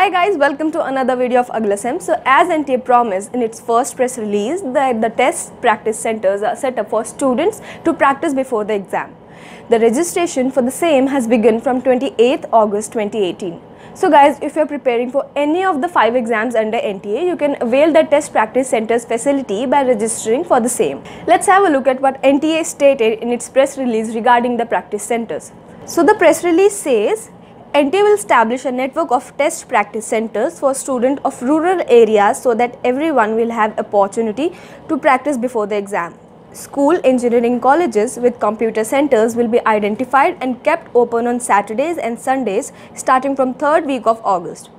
Hi guys, welcome to another video of Aglasem. So as NTA promised in its first press release that the test practice centers are set up for students to practice before the exam. The registration for the same has begun from 28th August 2018. So guys, if you are preparing for any of the 5 exams under NTA, you can avail the test practice centers facility by registering for the same. Let's have a look at what NTA stated in its press release regarding the practice centers. So the press release says, NTA will establish a network of test practice centers for students of rural areas so that everyone will have opportunity to practice before the exam. School engineering colleges with computer centers will be identified and kept open on Saturdays and Sundays starting from 3rd week of August.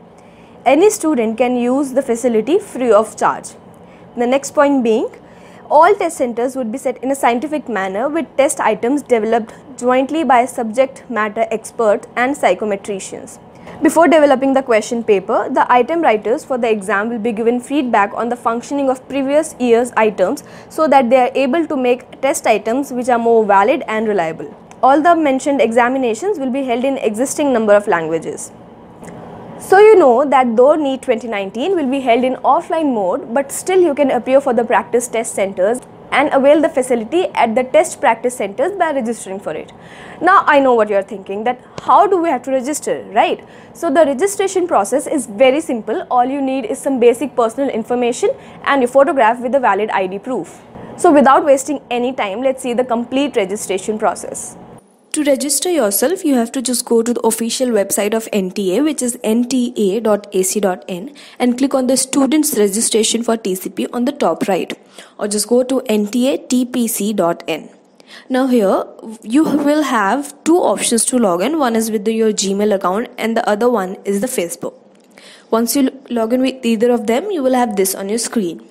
Any student can use the facility free of charge. The next point being, all test centers would be set in a scientific manner with test items developed jointly by subject matter experts and psychometricians. Before developing the question paper, the item writers for the exam will be given feedback on the functioning of previous year's items so that they are able to make test items which are more valid and reliable. All the mentioned examinations will be held in existing number of languages. So you know that though NEET 2019 will be held in offline mode, but still you can appear for the practice test centers and avail the facility at the test practice centers by registering for it. Now I know what you are thinking, that how do we have to register, right? So the registration process is very simple. All you need is some basic personal information and your photograph with a valid ID proof. So without wasting any time, let's see the complete registration process. To register yourself, you have to just go to the official website of NTA, which is nta.ac.in, and click on the students registration for TCP on the top right, or just go to ntatpc.in. Now here you will have 2 options to log in. One is with your Gmail account and the other one is the Facebook. Once you log in with either of them, you will have this on your screen.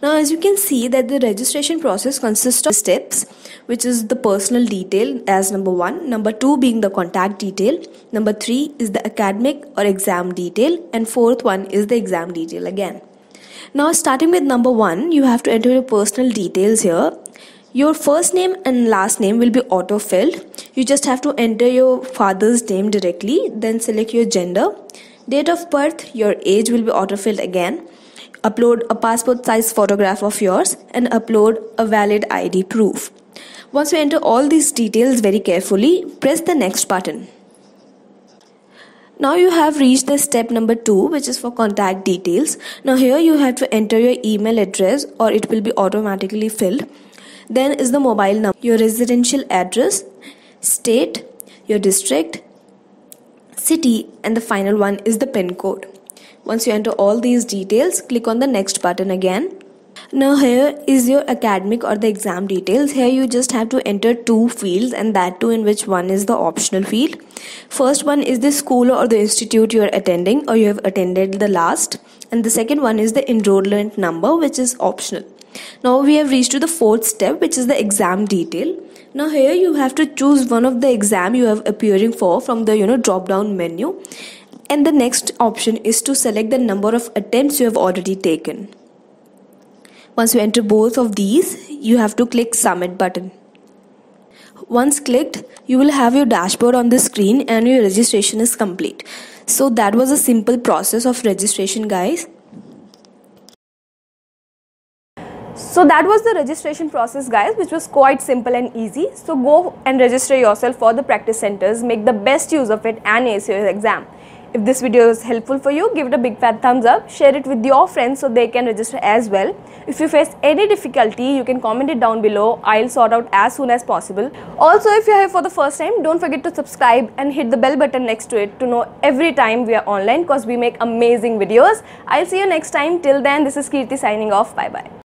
Now as you can see that the registration process consists of steps, which is the personal detail as number 1, number 2 being the contact detail, number 3 is the academic or exam detail, and 4th one is the exam detail again. Now starting with number 1, you have to enter your personal details here. Your first name and last name will be auto-filled. You just have to enter your father's name directly, then select your gender, date of birth, your age will be auto-filled again. Upload a passport size photograph of yours and upload a valid ID proof. Once you enter all these details very carefully, press the next button. Now you have reached the step number 2, which is for contact details. Now here you have to enter your email address or it will be automatically filled. Then is the mobile number, your residential address, state, your district, city, and the final one is the PIN code. Once you enter all these details, click on the next button again. Now here is your academic or the exam details. Here you just have to enter 2 fields, and that too in which one is the optional field. First one is the school or the institute you are attending or you have attended the last, and the second one is the enrollment number, which is optional. Now we have reached to the 4th step, which is the exam detail. Now here you have to choose one of the exam you have appearing for from the drop down menu. And the next option is to select the number of attempts you have already taken. Once you enter both of these, you have to click submit button. Once clicked, you will have your dashboard on the screen and your registration is complete. So that was a simple process of registration, guys. So that was the registration process, guys, which was quite simple and easy. So go and register yourself for the practice centers, make the best use of it and ace your exam. If this video is helpful for you, give it a big fat thumbs up, share it with your friends so they can register as well. If you face any difficulty, you can comment it down below. I'll sort out as soon as possible. Also, if you're here for the first time, don't forget to subscribe and hit the bell button next to it to know every time we are online, because we make amazing videos. I'll see you next time. Till then, this is Kirti signing off. Bye bye.